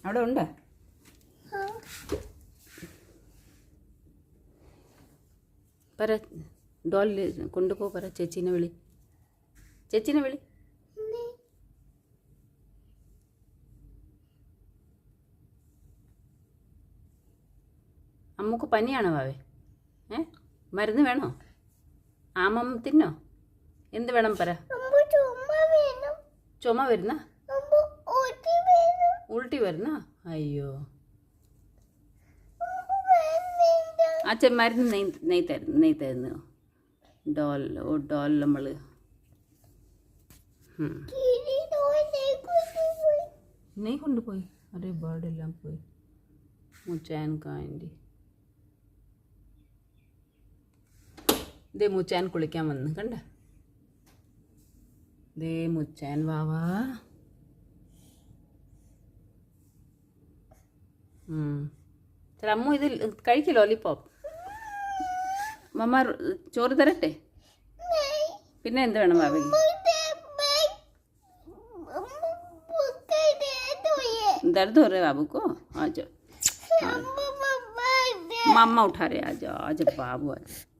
അവിടെ ഉണ്ട്. പറ ഡോളിൽ കൊണ്ടുപോ. പറ ചേച്ചീനെ വിളി. ചേച്ചീനെ വിളി. അമ്മക്ക് പനിയാണോ വാവേ? മരുന്ന് വേണോ? ആമം തിന്നോ? എന്ത് വേണം പറ. ചുമ വരുന്ന? ഉൾട്ടി വരുന്ന? അയ്യോ, അച്ഛൻ മരുന്ന് നെയ് തരുന്നു. ഡോൾ നമ്മൾ നെയ് കൊണ്ടുപോയി. അരേ ബേർഡെല്ലാം പോയി. മുച്ചാൻ കാണ്ടി ദേ മുച്ചാൻ കുളിക്കാൻ വന്ന് കണ്ട. ദേ മുച്ചാൻ വാവാ. ചില അമ്മു ഇത് കഴിക്കും ലോലിപോപ്പ്. മമ്മ ചോറ് തരട്ടെ? പിന്നെ എന്ത് വേണം വാവയ്ക്ക്? दर्द हो रहा है बाबू को? आ जाओ, मम्मा उठा रहे, आ जाओ बाबू आ जाओ.